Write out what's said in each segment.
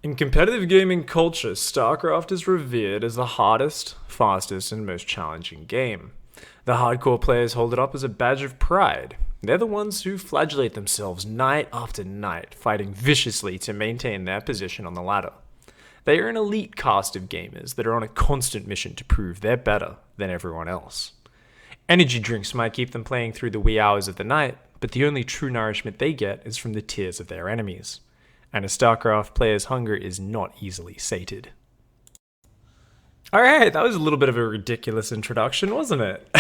In competitive gaming culture, Starcraft is revered as the hardest, fastest, and most challenging game. The hardcore players hold it up as a badge of pride. They're the ones who flagellate themselves night after night, fighting viciously to maintain their position on the ladder. They are an elite cast of gamers that are on a constant mission to prove they're better than everyone else. Energy drinks might keep them playing through the wee hours of the night, but the only true nourishment they get is from the tears of their enemies. And a StarCraft player's hunger is not easily sated. Alright, that was a little bit of a ridiculous introduction, wasn't it?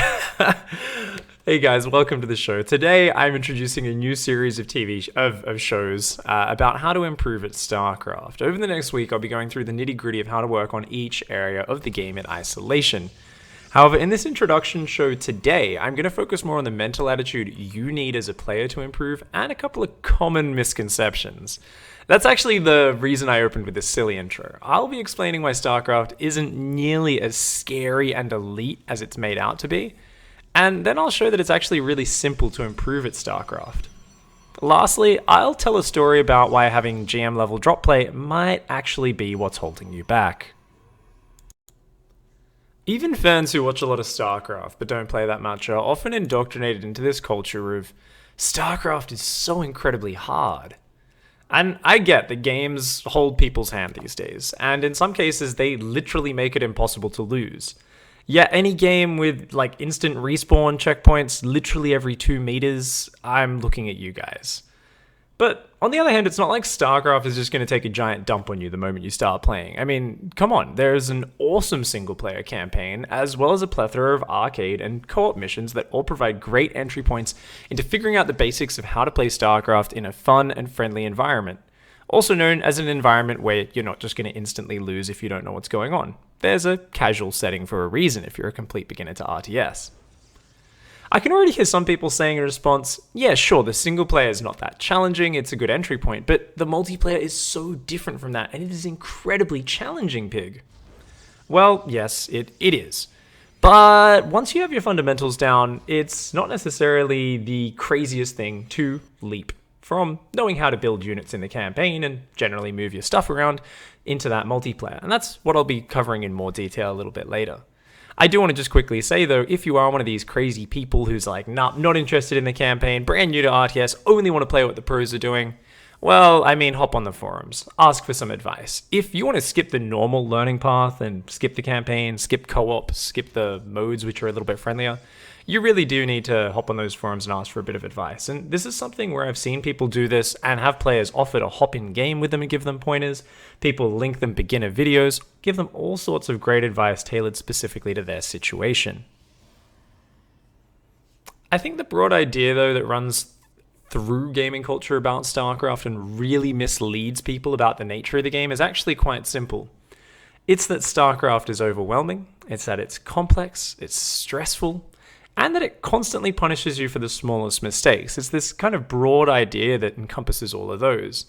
Hey guys, welcome to the show. Today I'm introducing a new series of shows about how to improve at StarCraft. Over the next week I'll be going through the nitty-gritty of how to work on each area of the game in isolation. However, in this introduction show today, I'm going to focus more on the mental attitude you need as a player to improve and a couple of common misconceptions. That's actually the reason I opened with this silly intro. I'll be explaining why StarCraft isn't nearly as scary and elite as it's made out to be, and then I'll show that it's actually really simple to improve at StarCraft. Lastly, I'll tell a story about why having GM level drop play might actually be what's holding you back. Even fans who watch a lot of StarCraft but don't play that much are often indoctrinated into this culture of StarCraft is so incredibly hard. And I get that games hold people's hand these days, and in some cases they literally make it impossible to lose. Yet any game with like instant respawn checkpoints literally every 2 meters, I'm looking at you guys. But on the other hand, it's not like StarCraft is just going to take a giant dump on you the moment you start playing. I mean, come on, there's an awesome single-player campaign, as well as a plethora of arcade and co-op missions that all provide great entry points into figuring out the basics of how to play StarCraft in a fun and friendly environment. Also known as an environment where you're not just going to instantly lose if you don't know what's going on. There's a casual setting for a reason if you're a complete beginner to RTS. I can already hear some people saying in response, yeah, sure, the single player is not that challenging, it's a good entry point, but the multiplayer is so different from that, and it is incredibly challenging, PiG. Well, yes, it is. But once you have your fundamentals down, it's not necessarily the craziest thing to leap from knowing how to build units in the campaign and generally move your stuff around into that multiplayer. And that's what I'll be covering in more detail a little bit later. I do want to just quickly say though, if you are one of these crazy people who's like, nah, not interested in the campaign, brand new to RTS, only want to play what the pros are doing, well, I mean, hop on the forums, ask for some advice. If you want to skip the normal learning path and skip the campaign, skip co-op, skip the modes which are a little bit friendlier, you really do need to hop on those forums and ask for a bit of advice. And this is something where I've seen people do this and have players offer to hop in game with them and give them pointers. People link them beginner videos, give them all sorts of great advice tailored specifically to their situation. I think the broad idea though that runs through gaming culture about StarCraft and really misleads people about the nature of the game is actually quite simple. It's that StarCraft is overwhelming, it's that it's complex, it's stressful, and that it constantly punishes you for the smallest mistakes. It's this kind of broad idea that encompasses all of those.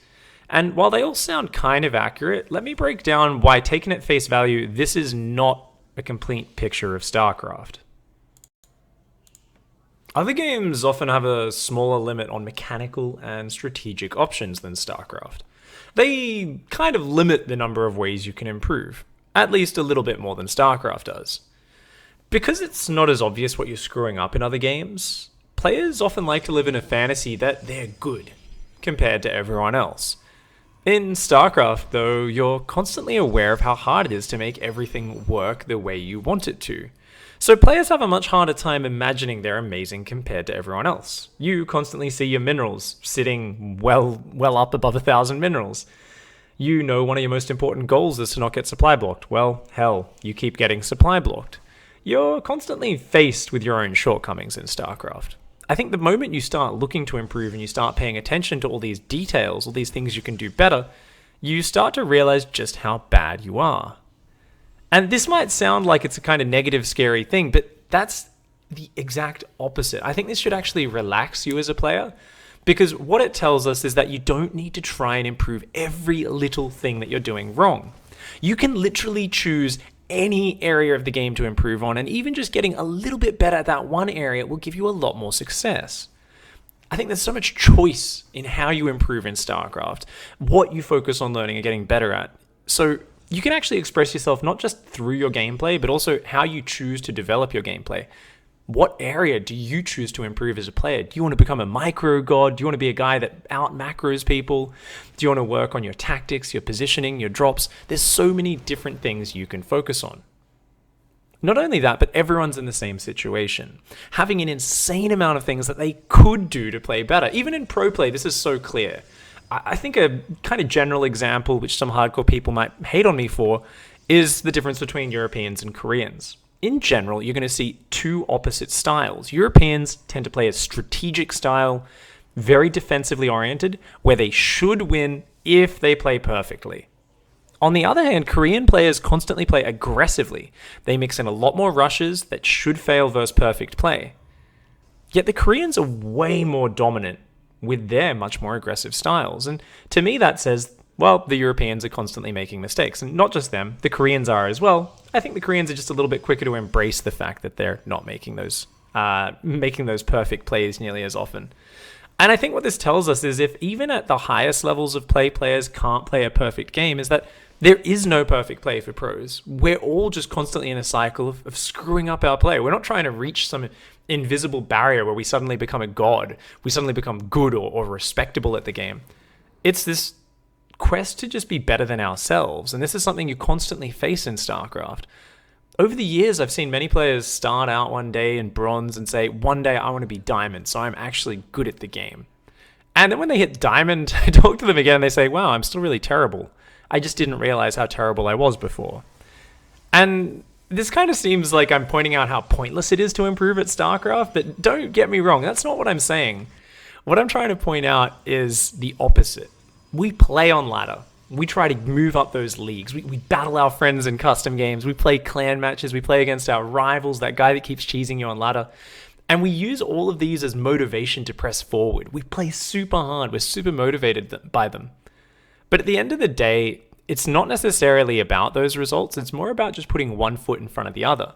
And while they all sound kind of accurate, let me break down why, taken at face value, this is not a complete picture of StarCraft. Other games often have a smaller limit on mechanical and strategic options than StarCraft. They kind of limit the number of ways you can improve, at least a little bit more than StarCraft does. Because it's not as obvious what you're screwing up in other games, players often like to live in a fantasy that they're good compared to everyone else. In StarCraft, though, you're constantly aware of how hard it is to make everything work the way you want it to. So players have a much harder time imagining they're amazing compared to everyone else. You constantly see your minerals sitting well up above 1,000 minerals. You know one of your most important goals is to not get supply blocked. Well, hell, you keep getting supply blocked. You're constantly faced with your own shortcomings in StarCraft. I think the moment you start looking to improve and you start paying attention to all these details, all these things you can do better, you start to realize just how bad you are. And this might sound like it's a kind of negative, scary thing, but that's the exact opposite. I think this should actually relax you as a player, because what it tells us is that you don't need to try and improve every little thing that you're doing wrong. You can literally choose any area of the game to improve on, and even just getting a little bit better at that one area will give you a lot more success. I think there's so much choice in how you improve in StarCraft, what you focus on learning and getting better at. So you can actually express yourself not just through your gameplay, but also how you choose to develop your gameplay. What area do you choose to improve as a player? Do you want to become a micro god? Do you want to be a guy that out macros people? Do you want to work on your tactics, your positioning, your drops? There's so many different things you can focus on. Not only that, but everyone's in the same situation, having an insane amount of things that they could do to play better. Even in pro play, this is so clear. I think a kind of general example, which some hardcore people might hate on me for, is the difference between Europeans and Koreans. In general, you're going to see two opposite styles. Europeans tend to play a strategic style, very defensively oriented, where they should win if they play perfectly. On the other hand, Korean players constantly play aggressively. They mix in a lot more rushes that should fail versus perfect play. Yet the Koreans are way more dominant with their much more aggressive styles. And to me, that says, well, the Europeans are constantly making mistakes. And not just them, the Koreans are as well. I think the Koreans are just a little bit quicker to embrace the fact that they're not making those perfect plays nearly as often. And I think what this tells us is if even at the highest levels of play, players can't play a perfect game, is that there is no perfect play for pros. We're all just constantly in a cycle of screwing up our play. We're not trying to reach some invisible barrier where we suddenly become a god. We suddenly become good or respectable at the game. It's this quest to just be better than ourselves. And this is something you constantly face in StarCraft. Over the years, I've seen many players start out one day in bronze and say, one day I want to be diamond, so I'm actually good at the game. And then when they hit diamond, I talk to them again and they say, wow, I'm still really terrible. I just didn't realize how terrible I was before. And this kind of seems like I'm pointing out how pointless it is to improve at StarCraft, but don't get me wrong, that's not what I'm saying. What I'm trying to point out is the opposite. We play on ladder. We try to move up those leagues. We battle our friends in custom games. We play clan matches. We play against our rivals, that guy that keeps cheesing you on ladder. And we use all of these as motivation to press forward. We play super hard. We're super motivated by them. But at the end of the day, it's not necessarily about those results. It's more about just putting one foot in front of the other.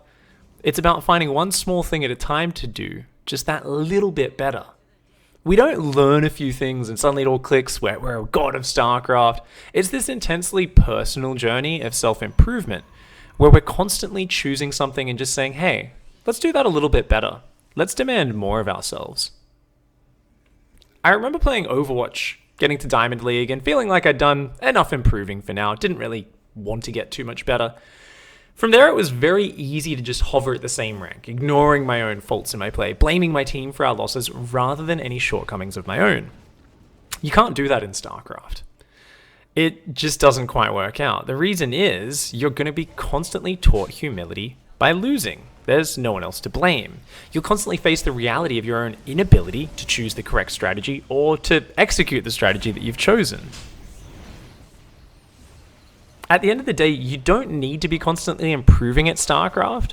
It's about finding one small thing at a time to do just that little bit better. We don't learn a few things and suddenly it all clicks, we're a god of StarCraft. It's this intensely personal journey of self-improvement where we're constantly choosing something and just saying, hey, let's do that a little bit better. Let's demand more of ourselves. I remember playing Overwatch, getting to Diamond League and feeling like I'd done enough improving for now. Didn't really want to get too much better. From there, it was very easy to just hover at the same rank, ignoring my own faults in my play, blaming my team for our losses rather than any shortcomings of my own. You can't do that in StarCraft. It just doesn't quite work out. The reason is you're going to be constantly taught humility by losing. There's no one else to blame. You'll constantly face the reality of your own inability to choose the correct strategy or to execute the strategy that you've chosen. At the end of the day, you don't need to be constantly improving at StarCraft,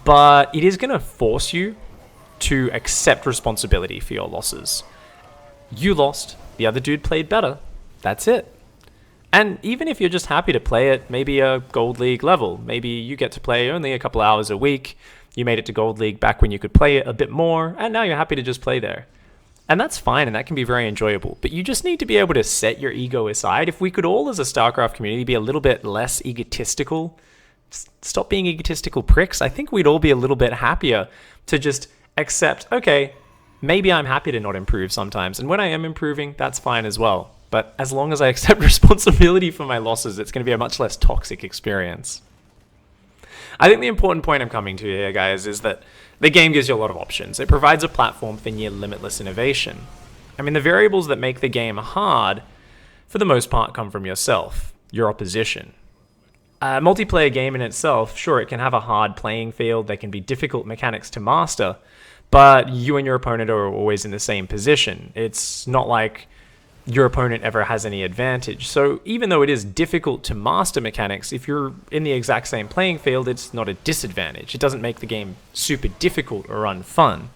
but it is going to force you to accept responsibility for your losses. You lost, the other dude played better, that's it. And even if you're just happy to play at maybe a Gold League level, maybe you get to play only a couple hours a week, you made it to Gold League back when you could play it a bit more, and now you're happy to just play there. And that's fine, and that can be very enjoyable. But you just need to be able to set your ego aside. If we could all, as a StarCraft community, be a little bit less egotistical, stop being egotistical pricks, I think we'd all be a little bit happier to just accept, okay, maybe I'm happy to not improve sometimes. And when I am improving, that's fine as well. But as long as I accept responsibility for my losses, it's going to be a much less toxic experience. I think the important point I'm coming to here, guys, is that the game gives you a lot of options. It provides a platform for near limitless innovation. I mean, the variables that make the game hard, for the most part, come from yourself, your opposition. A multiplayer game in itself, sure, it can have a hard playing field, there can be difficult mechanics to master, but you and your opponent are always in the same position. It's not like your opponent ever has any advantage. So even though it is difficult to master mechanics, if you're in the exact same playing field, it's not a disadvantage. It doesn't make the game super difficult or unfun.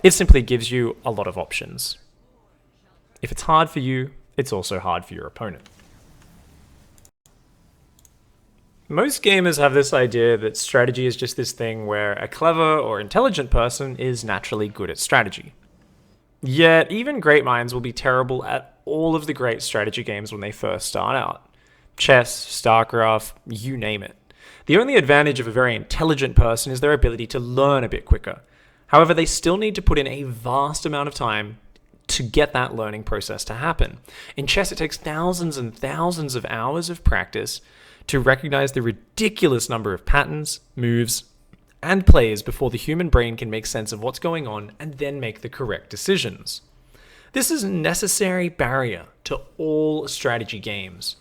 It simply gives you a lot of options. If it's hard for you, it's also hard for your opponent. Most gamers have this idea that strategy is just this thing where a clever or intelligent person is naturally good at strategy. Yet, even great minds will be terrible at all of the great strategy games when they first start out. Chess, Starcraft, you name it. The only advantage of a very intelligent person is their ability to learn a bit quicker. However, they still need to put in a vast amount of time to get that learning process to happen. In chess, it takes thousands and thousands of hours of practice to recognize the ridiculous number of patterns, moves, and plays before the human brain can make sense of what's going on and then make the correct decisions. This is a necessary barrier to all strategy games.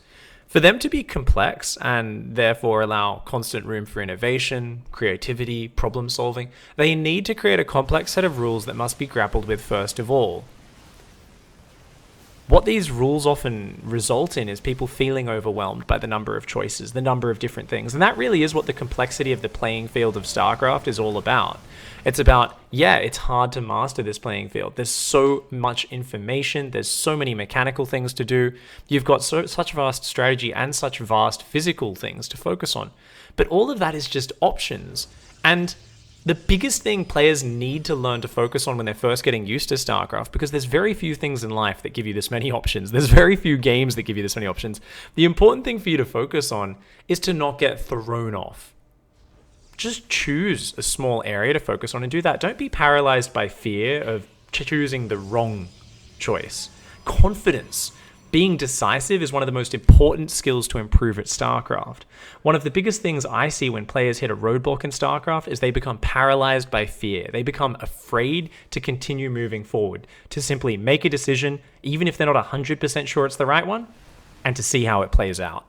For them to be complex and therefore allow constant room for innovation, creativity, problem solving, they need to create a complex set of rules that must be grappled with first of all. What these rules often result in is people feeling overwhelmed by the number of choices, the number of different things. And that really is what the complexity of the playing field of StarCraft is all about. It's about, yeah, it's hard to master this playing field. There's so much information. There's so many mechanical things to do. You've got such vast strategy and such vast physical things to focus on. But all of that is just options. And the biggest thing players need to learn to focus on when they're first getting used to StarCraft, because there's very few things in life that give you this many options. There's very few games that give you this many options. The important thing for you to focus on is to not get thrown off. Just choose a small area to focus on and do that. Don't be paralyzed by fear of choosing the wrong choice. Confidence. Being decisive is one of the most important skills to improve at StarCraft. One of the biggest things I see when players hit a roadblock in StarCraft is they become paralyzed by fear. They become afraid to continue moving forward, to simply make a decision, even if they're not 100% sure it's the right one, and to see how it plays out.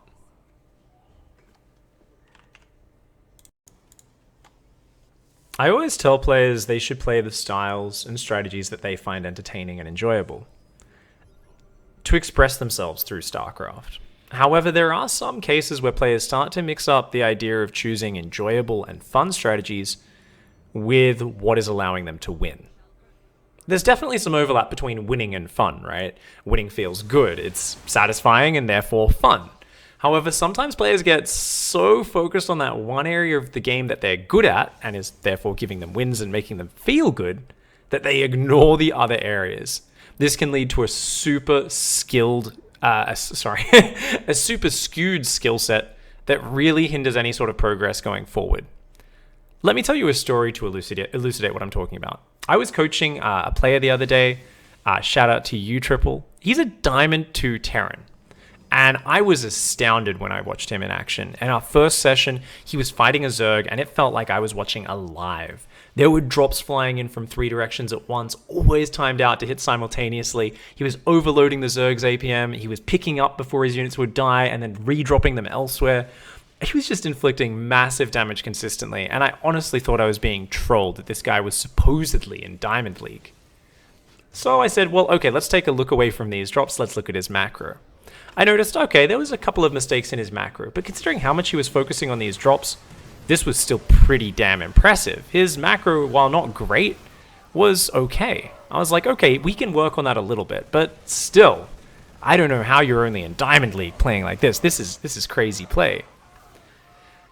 I always tell players they should play the styles and strategies that they find entertaining and enjoyable, to express themselves through StarCraft. However, there are some cases where players start to mix up the idea of choosing enjoyable and fun strategies with what is allowing them to win. There's definitely some overlap between winning and fun, right? Winning feels good, it's satisfying and therefore fun. However, sometimes players get so focused on that one area of the game that they're good at, and is therefore giving them wins and making them feel good, that they ignore the other areas. This can lead to a super skilled, a super skewed skill set that really hinders any sort of progress going forward. Let me tell you a story to elucidate what I'm talking about. I was coaching a player the other day. Shout out to you, Triple. He's a Diamond 2 Terran. And I was astounded when I watched him in action. In our first session, he was fighting a Zerg, and it felt like I was watching a live. There were drops flying in from 3 directions at once, always timed out to hit simultaneously. He was overloading the Zerg's APM. He was picking up before his units would die and then re-dropping them elsewhere. He was just inflicting massive damage consistently, and I honestly thought I was being trolled that this guy was supposedly in Diamond League. So I said, well, okay, let's take a look away from these drops. Let's look at his macro. I noticed, okay, there was a couple of mistakes in his macro, but considering how much he was focusing on these drops, this was still pretty damn impressive. His macro, while not great, was okay. I was like, okay, we can work on that a little bit, but still, I don't know how you're only in Diamond League playing like this. This is crazy play.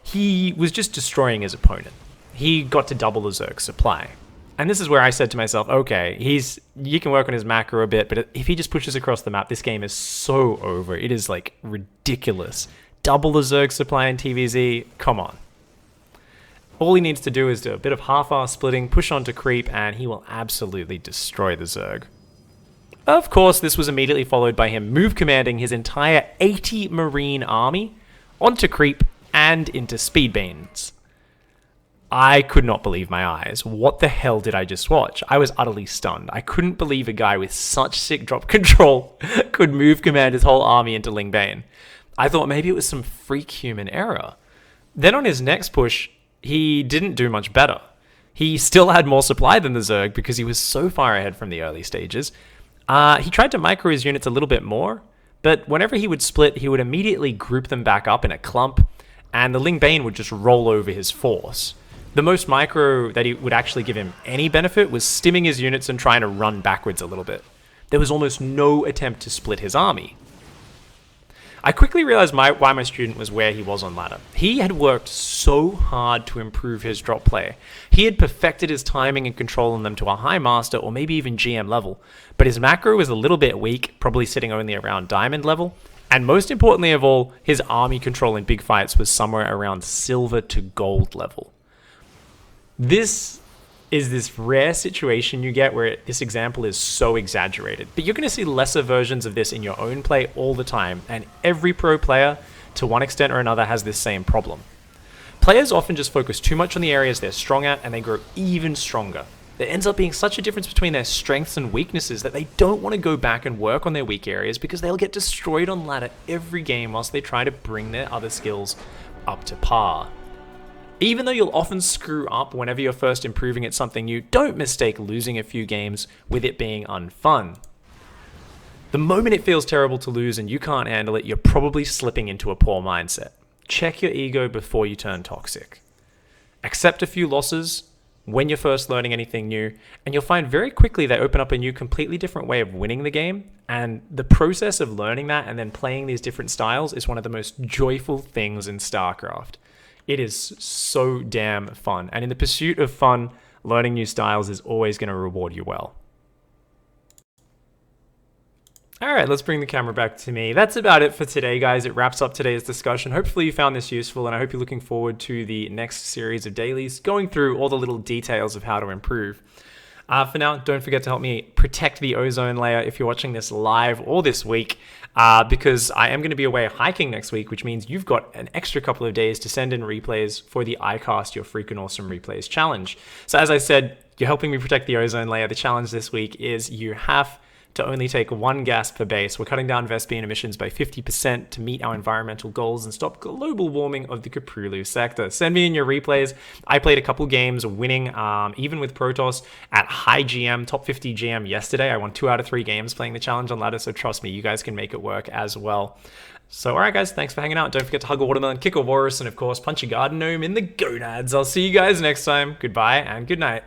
He was just destroying his opponent. He got to double the Zerg's supply. And this is where I said to myself, okay, you can work on his macro a bit, but if he just pushes across the map, this game is so over. It is like ridiculous. Double the Zerg supply in TVZ, come on. All he needs to do is do a bit of half-ass splitting, push onto creep, and he will absolutely destroy the Zerg. Of course, this was immediately followed by him move commanding his entire 80 Marine army onto creep and into speedbanes. I could not believe my eyes. What the hell did I just watch? I was utterly stunned. I couldn't believe a guy with such sick drop control could move command his whole army into Lingbane. I thought maybe it was some freak human error. Then on his next push, he didn't do much better. He still had more supply than the Zerg because he was so far ahead from the early stages. He tried to micro his units a little bit more, but whenever he would split, he would immediately group them back up in a clump, and the Lingbane would just roll over his force. The most micro that he would actually give him any benefit was stimming his units and trying to run backwards a little bit. There was almost no attempt to split his army. I quickly realized why my student was where he was on ladder. He had worked so hard to improve his drop play. He had perfected his timing and control on them to a high master or maybe even GM level, but his macro was a little bit weak, probably sitting only around diamond level. And most importantly of all, his army control in big fights was somewhere around silver to gold level. This is this rare situation you get where this example is so exaggerated. But you're going to see lesser versions of this in your own play all the time, and every pro player, to one extent or another, has this same problem. Players often just focus too much on the areas they're strong at, and they grow even stronger. There ends up being such a difference between their strengths and weaknesses that they don't want to go back and work on their weak areas because they'll get destroyed on ladder every game whilst they try to bring their other skills up to par. Even though you'll often screw up whenever you're first improving at something new, don't mistake losing a few games with it being unfun. The moment it feels terrible to lose and you can't handle it, you're probably slipping into a poor mindset. Check your ego before you turn toxic. Accept a few losses when you're first learning anything new, and you'll find very quickly they open up a new, completely different way of winning the game. And the process of learning that and then playing these different styles is one of the most joyful things in Starcraft. It is so damn fun. And in the pursuit of fun, learning new styles is always going to reward you well. All right, let's bring the camera back to me. That's about it for today, guys. It wraps up today's discussion. Hopefully you found this useful, and I hope you're looking forward to the next series of dailies, going through all the little details of how to improve. For now, don't forget to help me protect the ozone layer if you're watching this live or this week, because I am going to be away hiking next week, which means you've got an extra couple of days to send in replays for the iCast Your Freaking Awesome Replays challenge. So as I said, you're helping me protect the ozone layer. The challenge this week is you have to only take 1 gas per base. We're cutting down Vespian emissions by 50% to meet our environmental goals and stop global warming of the Kaprulu sector. Send me in your replays. I played a couple games winning, even with Protoss at high GM, top 50 GM yesterday. I won 2 out of 3 games playing the challenge on ladder, so trust me, you guys can make it work as well. So alright guys, thanks for hanging out. Don't forget to hug a watermelon, kick a walrus, and of course punch a garden gnome in the gonads. I'll see you guys next time. Goodbye and good night.